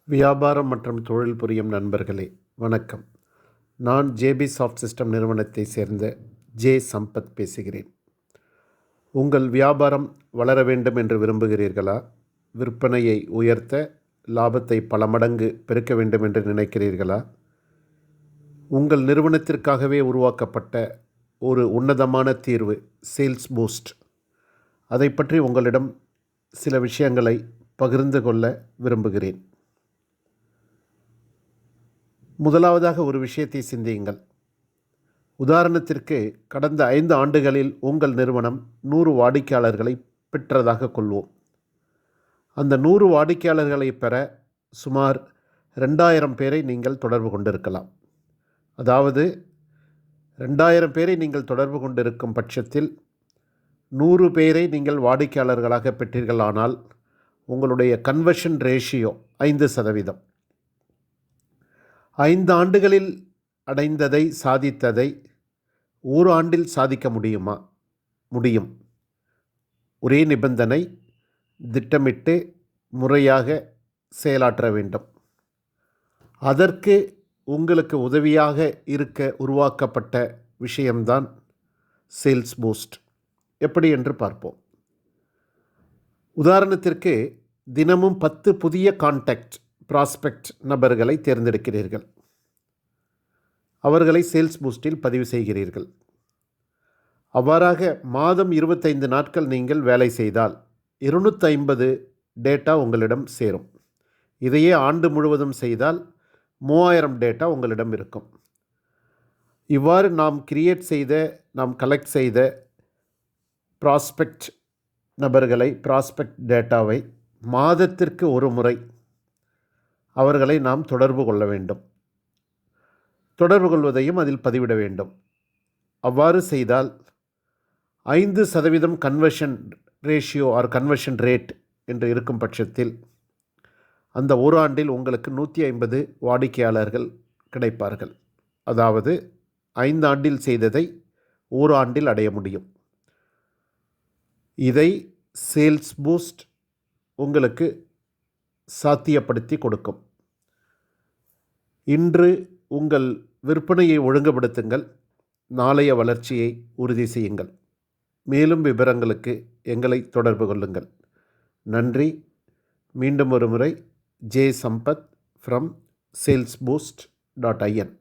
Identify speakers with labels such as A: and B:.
A: வியாபாரம் மற்றும் தொழில் புரியும் நண்பர்களே வணக்கம். நான் ஜேபி சாஃப்ட் சிஸ்டம் நிறுவனத்தை சேர்ந்த ஜே சம்பத் பேசுகிறேன். உங்கள் வியாபாரம் வளர வேண்டும் என்று விரும்புகிறீர்களா? விற்பனையை உயர்த்த, லாபத்தை பல மடங்கு பெருக்க வேண்டும் என்று நினைக்கிறீர்களா? உங்கள் நிறுவனத்திற்காகவே உருவாக்கப்பட்ட ஒரு உன்னதமான தீர்வு சேல்ஸ் பூஸ்ட். அதை பற்றி உங்களிடம் சில விஷயங்களை பகிர்ந்து கொள்ள விரும்புகிறேன். முதலாவதாக ஒரு விஷயத்தை சிந்தியுங்கள். உதாரணத்திற்கு, கடந்த 5 ஆண்டுகளில் உங்கள் நிறுவனம் 100 வாடிக்கையாளர்களை பெற்றதாக கொள்வோம். அந்த 100 வாடிக்கையாளர்களை பெற சுமார் 2000 பேரை நீங்கள் தொடர்பு கொண்டிருக்கலாம். அதாவது 2000 பேரை நீங்கள் தொடர்பு கொண்டிருக்கும் பட்சத்தில் 100 பேரை நீங்கள் வாடிக்கையாளர்களாக பெற்றீர்களானால் உங்களுடைய கன்வர்ஷன் ரேஷியோ 5%. 5 ஆண்டுகளில் அடைந்ததை, சாதித்ததை ஒரு ஆண்டில் சாதிக்க முடியுமா? முடியும். ஒரே நிபந்தனை, திட்டமிட்டு முறையாக செயலாற்ற வேண்டும். அதற்கு உங்களுக்கு உதவியாக இருக்க உருவாக்கப்பட்ட விஷயம்தான் சேல்ஸ் பூஸ்ட். எப்படி என்று பார்ப்போம். உதாரணத்திற்கு, தினமும் 10 புதிய கான்டாக்ட் ப்ராஸ்பெக்ட் நபர்களை தேர்ந்தெடுக்கிறீர்கள். அவர்களை சேல்ஸ் பூஸ்டில் பதிவு செய்கிறீர்கள். அவ்வாறாக மாதம் 25 நாட்கள் நீங்கள் வேலை செய்தால் 250 டேட்டா உங்களிடம் சேரும். இதையே ஆண்டு முழுவதும் செய்தால் 3000 டேட்டா உங்களிடம் இருக்கும். இவ்வாறு நாம் கலெக்ட் செய்த ப்ராஸ்பெக்ட் நபர்களை, ப்ராஸ்பெக்ட் டேட்டாவை மாதத்திற்கு ஒரு முறை அவர்களை நாம் தொடர்பு கொள்ள வேண்டும். தொடர்பு கொள்வதையும் அதில் பதிவிட வேண்டும். அவ்வாறு செய்தால் 5% conversion ratio or conversion rate என்று இருக்கும் பட்சத்தில் அந்த ஒரு ஆண்டில் உங்களுக்கு 150 வாடிக்கையாளர்கள் கிடைப்பார்கள். அதாவது 5 ஆண்டில் செய்ததை ஒரு ஆண்டில் அடைய முடியும். இதை சேல்ஸ் பூஸ்ட் உங்களுக்கு சாத்தியப்படுத்தி கொடுக்கும். இன்று உங்கள் விற்பனையை ஒழுங்குபடுத்துங்கள். நாளைய வளர்ச்சியை உறுதி செய்யுங்கள். மேலும் விவரங்களுக்கு எங்களை தொடர்பு கொள்ளுங்கள். நன்றி. மீண்டும் ஒரு முறை ஜே சம்பத் ஃப்ரம் salesboost.in.